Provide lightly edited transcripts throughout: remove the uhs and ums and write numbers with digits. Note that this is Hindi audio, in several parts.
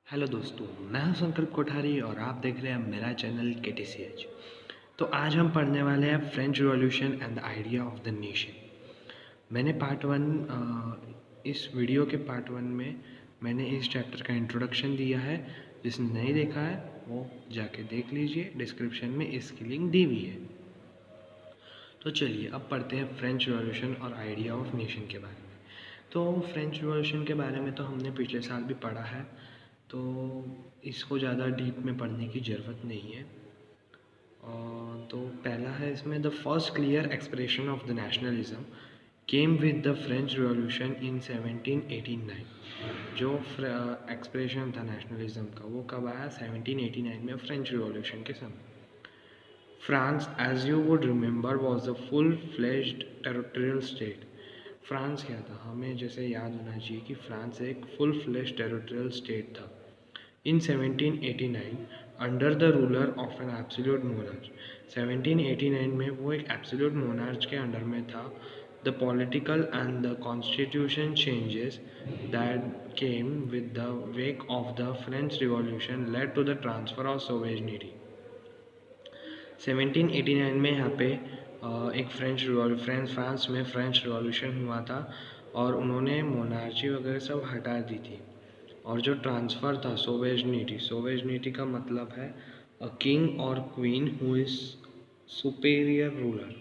हेलो दोस्तों, मैं हूं संकल्प कोठारी और आप देख रहे हैं मेरा चैनल KTCH। तो आज हम पढ़ने वाले हैं French revolution and the idea of the nation. मैंने इस वीडियो के पार्ट वन में मैंने इस चैप्टर का इंट्रोडक्शन दिया है। जिसने नहीं देखा है वो जाके देख लीजिए, डिस्क्रिप्शन में इसकी लिंक दी हुई है। तो चलिए अब पढ़ते हैं फ्रेंच रिवॉल्यूशन और आइडिया ऑफ नेशन के बारे में। तो फ्रेंच रिवॉल्यूशन के बारे में तो हमने पिछले साल भी पढ़ा है, तो इसको ज़्यादा डीप में पढ़ने की ज़रूरत नहीं है। तो पहला है इसमें the first clear expression of the nationalism came with the French revolution in 1789। जो एक्सप्रेशन था नेशनलिज्म का वो कब आया? 1789 में, फ्रेंच रिवॉल्यूशन के समय। France, as you would remember, was a full-fledged territorial state। France क्या था? हमें जैसे याद होना चाहिए कि फ्रांस एक full-fledged territorial state था। In 1789, under the ruler of an absolute monarch। 1789 में वो एक absolute monarch के अंडर में था। The political and the constitution changes that came with the wake of the French Revolution led to the transfer of sovereignty। 1789 में यहाँ पे एक फ्रांस में फ्रेंच रिवॉल्यूशन हुआ था और उन्होंने मोनार्ची वगैरह सब हटा दी थी। और जो ट्रांसफ़र था सोवेजनिटी का मतलब है अ किंग और queen who is superior ruler.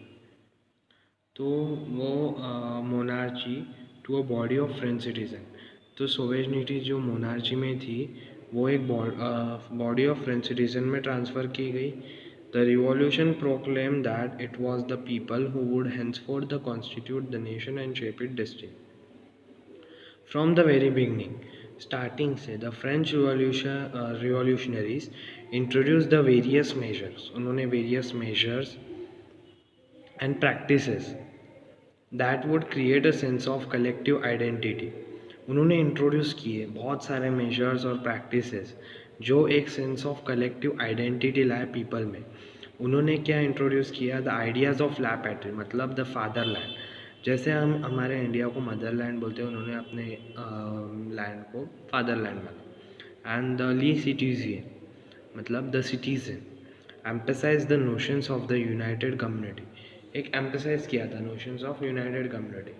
तो वो monarchy to a body of French citizen. तो सोवेजनिटी जो मोनार्ची में थी वो एक बॉडी ऑफ फ्रेंच सिटीज़न में ट्रांसफ़र की गई। The revolution proclaimed that it was the people who would henceforth constitute the nation and shape its destiny. From the very beginning, starting से the French revolutionaries introduced the various measures। उन्होंने various measures and practices that would create a sense of collective identity। उन्होंने इंट्रोड्यूस किए बहुत सारे मेजर्स और प्रैक्टिसेस जो एक सेंस ऑफ कलेक्टिव आइडेंटिटी लाए पीपल में। उन्होंने क्या इंट्रोड्यूस किया? द आइडियाज़ ऑफ ला पैट्री, मतलब द फादरलैंड। जैसे हम हमारे इंडिया को मदरलैंड बोलते हैं, उन्होंने अपने लैंड को फादरलैंड माना। एंड द ली सिटीजन, मतलब the citizen. Emphasise the notions of the united community, एक एम्फसाइज किया था notions of united community.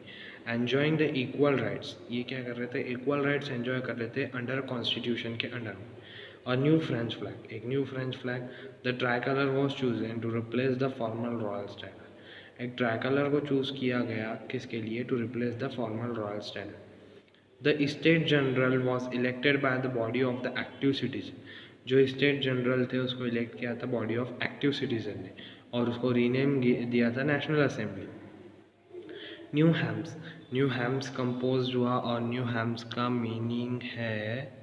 Enjoying the equal rights, ये क्या कर रहे थे? इक्वल राइट्स एन्जॉय कर रहे थे अंडर कॉन्स्टिट्यूशन के अंडर में। और न्यू फ्रेंच फ्लैग, एक new French flag, the tricolour was chosen to replace the formal royal standard. एक ट्राई कलर को चूज़ किया गया किसके लिए? To replace the formal royal standard. The state general was elected by the body of the active citizen. जो स्टेट जनरल थे उसको इलेक्ट किया था बॉडी ऑफ एक्टिव सिटीजन ने और उसको रीनेम दिया था national assembly. New hams compose हुआ और न्यू हैम्स का मीनिंग है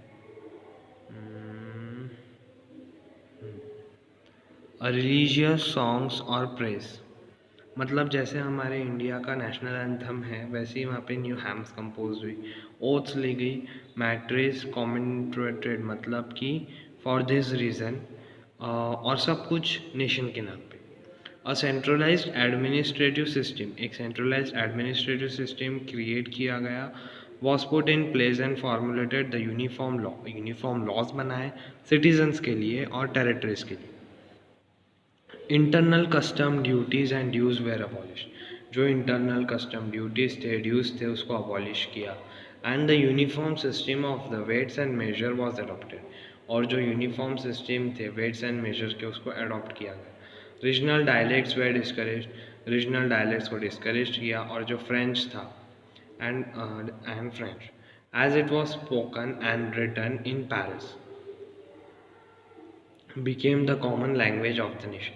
रिलीजियस सॉन्ग्स और प्रेज। मतलब जैसे हमारे इंडिया का नेशनल एंथम है वैसे ही वहाँ पे न्यू हैम्स कंपोज हुई, ओथ्स ली गई, मैट्रेस कॉमेंट्रेटेड, मतलब कि फॉर दिस रीज़न, और सब कुछ नेशन के नाम पे। अ सेंट्रलाइज्ड एडमिनिस्ट्रेटिव सिस्टम, एक सेंट्रलाइज्ड एडमिनिस्ट्रेटिव सिस्टम क्रिएट किया गया। Was put in place and formulated the uniform laws बनाए सिटीजन्स के लिए और टेरिटरीज के लिए। Internal custom duties and dues were abolish, जो इंटरनल कस्टम ड्यूटीज़ थे, ड्यूज थे, उसको अबॉलिश किया। And the uniform system of the weights and measure was adopted, और जो यूनिफॉर्म सिस्टम थे वेट्स एंड मेजर के उसको अडॉप्ट किया गया। Regional dialects were discourage, regional dialects को डिस्करेज किया। और जो फ्रेंच था and French as it was spoken and written in Paris became the common language of the nation.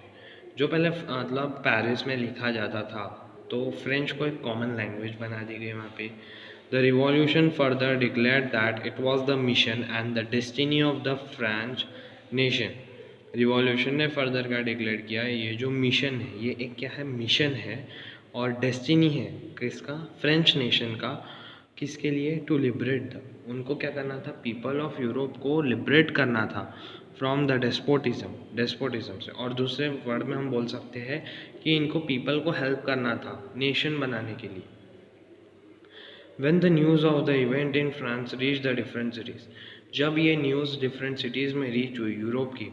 जो पहले मतलब पेरिस में लिखा जाता था तो फ्रेंच को एक कॉमन लैंग्वेज बना दी गई वहाँ पे। The revolution further declared that it was the mission and the destiny of the French nation. Revolution ने फर्दर क्या डिक्लेयर किया? ये जो मिशन है ये एक क्या है? मिशन है और डेस्टिनी है किसका? फ्रेंच नेशन का। किसके लिए? टू लिबरेट द, उनको क्या करना था? पीपल ऑफ यूरोप को लिबरेट करना था फ्रॉम द डेस्पोटिज्म से। और दूसरे वर्ड में हम बोल सकते हैं कि इनको पीपल को हेल्प करना था नेशन बनाने के लिए। When the news of the event in France reached the different cities, जब ये न्यूज़ डिफरेंट सिटीज़ में रीच हुई यूरोप की,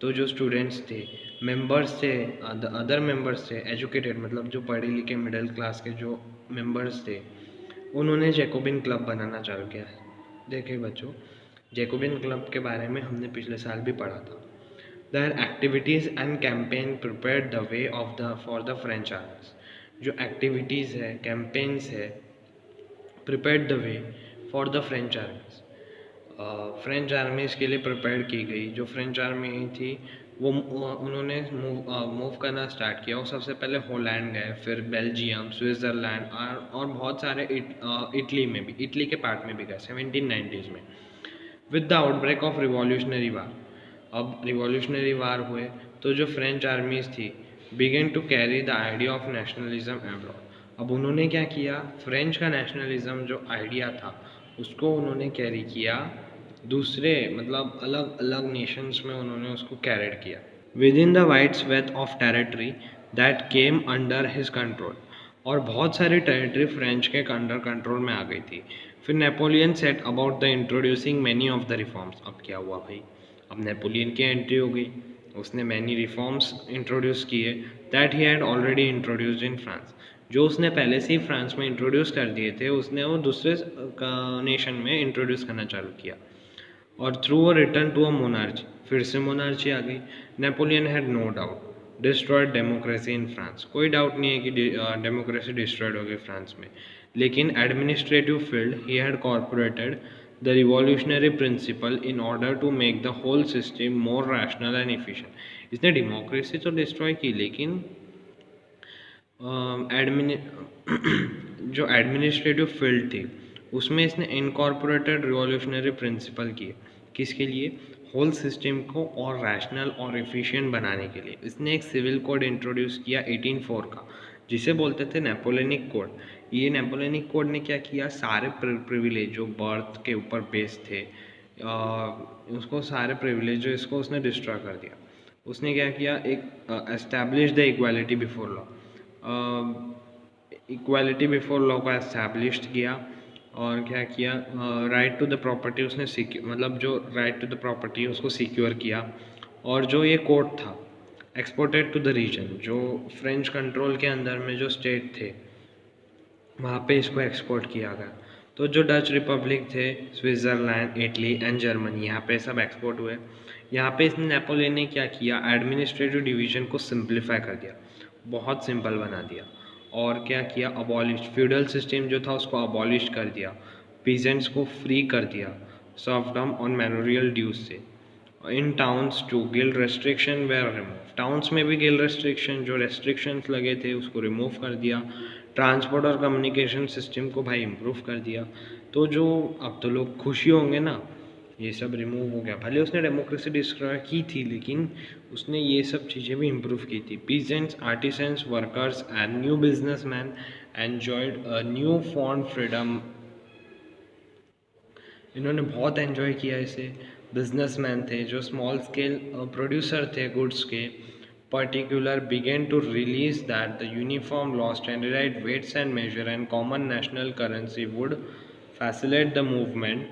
तो जो स्टूडेंट्स थे, मेंबर्स थे, अदर मेंबर्स थे, एजुकेटेड मतलब जो पढ़े लिखे मिडिल क्लास के जो मेंबर्स थे, उन्होंने जैकोबिन क्लब बनाना चालू किया। देखिए बच्चों, जैकोबिन क्लब के बारे में हमने पिछले साल भी पढ़ा था। Their activities and campaign prepared the way for the French armies. जो एक्टिविटीज़ है, कैंपेन्स है, prepared the way for the French आर्मीज। French armies के लिए प्रिपेयर की गई। जो फ्रेंच आर्मी थी वो उन्होंने मूव करना स्टार्ट किया। वो सबसे पहले होलैंड गए, फिर बेल्जियम, स्विट्ज़रलैंड और बहुत सारे इटली में भी, इटली के पार्ट में भी गए 1790s में। With the outbreak of revolutionary war, अब रिवॉल्यूशनरी वार हुए तो जो फ्रेंच आर्मीज थी began to carry the idea of nationalism abroad. अब उन्होंने क्या किया, फ्रेंच का नेशनलिज्म जो आइडिया था उसको उन्होंने कैरी किया दूसरे मतलब अलग अलग नेशंस में उन्होंने उसको कैरिड किया with in the wide swathe of territory that came under his control. और बहुत सारी टेरिटरी फ्रेंच के अंडर कंट्रोल में आ गई थी। फिर Napoleon set about the introducing many of the reforms. अब क्या हुआ भाई, अब नेपोलियन की एंट्री हो गई, उसने मैनी रिफॉर्म्स इंट्रोड्यूस किए that he had already introduced in France. जो उसने पहले से ही फ्रांस में इंट्रोड्यूस कर दिए थे उसने वो दूसरे नेशन में इंट्रोड्यूस करना चालू किया। और through a return to a monarchy, फिर से मोनार्ची आ गई। Napoleon had no doubt destroyed democracy in France. कोई डाउट नहीं है कि डेमोक्रेसी डिस्ट्रॉयड हो गई फ्रांस में, लेकिन administrative field he had corporated the revolutionary principle in order to make the whole system more rational and efficient. इसने डेमोक्रेसी तो डिस्ट्रॉय की, लेकिन जो एडमिनिस्ट्रेटिव फील्ड थी उसमें इसने इनकॉर्पोरेटेड रिवॉल्यूशनरी प्रिंसिपल किए। किसके लिए, होल सिस्टम को और रैशनल और एफिशिएंट बनाने के लिए। इसने एक सिविल कोड इंट्रोड्यूस किया 1804 का, जिसे बोलते थे नेपोलियनिक कोड। ये नेपोलियनिक कोड ने क्या किया, सारे प्रिविलेज जो बर्थ के ऊपर बेस्ड थे उसको सारे प्रिविलेज जो इसको उसने डिस्ट्रॉय कर दिया। उसने क्या किया, एक establish the equality before law, equality before law को एस्टैब्लिश किया। और क्या किया, राइट टू द प्रॉपर्टी उसने मतलब जो राइट टू द प्रॉपर्टी उसको सिक्योर किया। और जो ये कोर्ट था एक्सपोर्टेड टू द रीजन, जो फ्रेंच कंट्रोल के अंदर में जो स्टेट थे वहाँ पे इसको एक्सपोर्ट किया गया। तो जो डच रिपब्लिक थे, स्विट्ज़रलैंड, इटली एंड जर्मनी, यहाँ पे सब एक्सपोर्ट हुए। यहाँ पे इसने नेपोलियन ने क्या किया, एडमिनिस्ट्रेटिव डिवीज़न को सिंप्लीफाई कर दिया, बहुत सिंपल बना दिया। और क्या किया, अबॉलिश फ्यूडल सिस्टम जो था उसको अबॉलिश कर दिया, पीजेंट्स को फ्री कर दिया सर्वडम ऑन मैनोरियल ड्यूज से। In towns too guild restriction were remove, towns में भी गिल्ड रेस्ट्रिक्शन जो रेस्ट्रिक्शंस लगे थे उसको रिमूव कर दिया। ट्रांसपोर्ट और कम्युनिकेशन सिस्टम को भाई इम्प्रूव कर दिया। तो जो अब तो लोग खुशी होंगे ना, ये सब रिमूव हो गया। भले उसने डेमोक्रेसी डिस्ट्रॉय की थी, लेकिन उसने ये सब चीज़ें भी इम्प्रूव की थी। Peasants, artisans, workers and new businessman enjoyed a new form freedom. इन्होंने बहुत एंजॉय किया इसे। बिजनेसमैन थे जो स्मॉल स्केल प्रोड्यूसर थे गुड्स के, particular began to release that the uniform law, standardized weights and measure and common national currency would facilitate the movement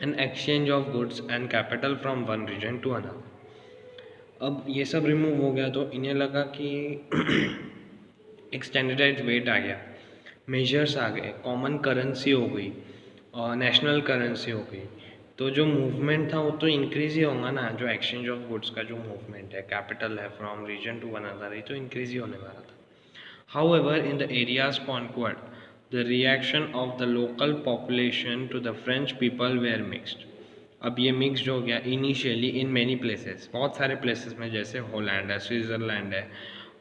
and exchange of goods and capital from one region to another. अब ये सब रिमूव हो गया तो इन्हें लगा कि एक स्टैंडर्डाइज वेट आ गया, मेजर्स आ गए, कॉमन करेंसी हो गई, नेशनल करेंसी हो गई। तो जो मूवमेंट था वो तो इंक्रीज ही होगा ना, जो एक्सचेंज ऑफ गुड्स का जो मूवमेंट है, कैपिटल है फ्रॉम रीजन टू अनदर, ये तो इंक्रीज ही होने वाला था। However in the areas conquered the reaction of the local population to the French people were mixed. अब ये मिक्सड हो गया इनिशियली इन मैनी प्लेसेस, बहुत सारे प्लेसेस में, जैसे होलैंड है, स्विट्ज़रलैंड है,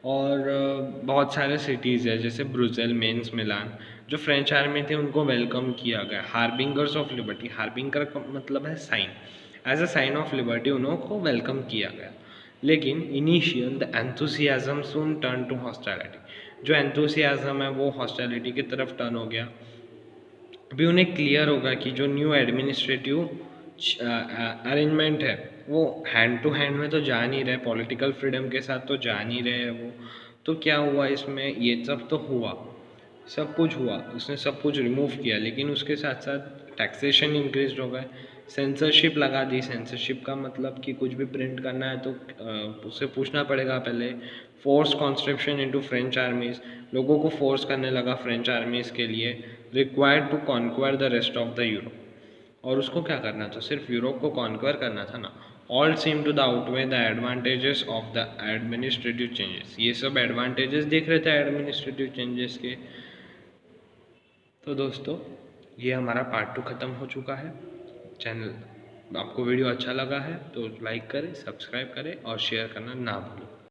और बहुत सारे सिटीज़ है जैसे ब्रुसेल, मेंस, मिलान। जो फ्रेंच आर्मी थी उनको वेलकम किया गया। हार्बिंगर्स ऑफ लिबर्टी, हार्बिंगर का मतलब है sign, as a sign of liberty उनको वेलकम किया गया। लेकिन initial the enthusiasm soon turn to hostility, जो एंथुसियाज्म है वो हॉस्टालिटी की तरफ टर्न हो गया। अभी उन्हें क्लियर होगा कि जो न्यू एडमिनिस्ट्रेटिव अरेंजमेंट है वो हैंड टू हैंड में तो जा नहीं रहे, पॉलिटिकल फ्रीडम के साथ तो जा नहीं रहे हैं वो। तो क्या हुआ इसमें, ये सब तो हुआ, सब कुछ हुआ, उसने सब कुछ रिमूव किया, लेकिन उसके साथ साथ टैक्सेशन इंक्रीज हो गए, सेंसरशिप लगा दी। सेंसरशिप का मतलब कि कुछ भी प्रिंट करना है तो उससे पूछना पड़ेगा पहले। Force conscription into French armies, लोगों को फोर्स करने लगा फ्रेंच आर्मीज़ के लिए। Required to conquer the rest of the Europe, और उसको क्या करना था, सिर्फ यूरोप को कॉन्क्वायर करना था ना। All seem to the outweigh the advantages of the administrative changes, ये सब एडवांटेजेस देख रहे थे एडमिनिस्ट्रेटिव चेंजेस के। तो दोस्तों ये हमारा पार्ट 2 ख़त्म हो चुका है। चैनल आपको वीडियो अच्छा लगा है तो लाइक करें, सब्सक्राइब करें और शेयर करना ना भूलें।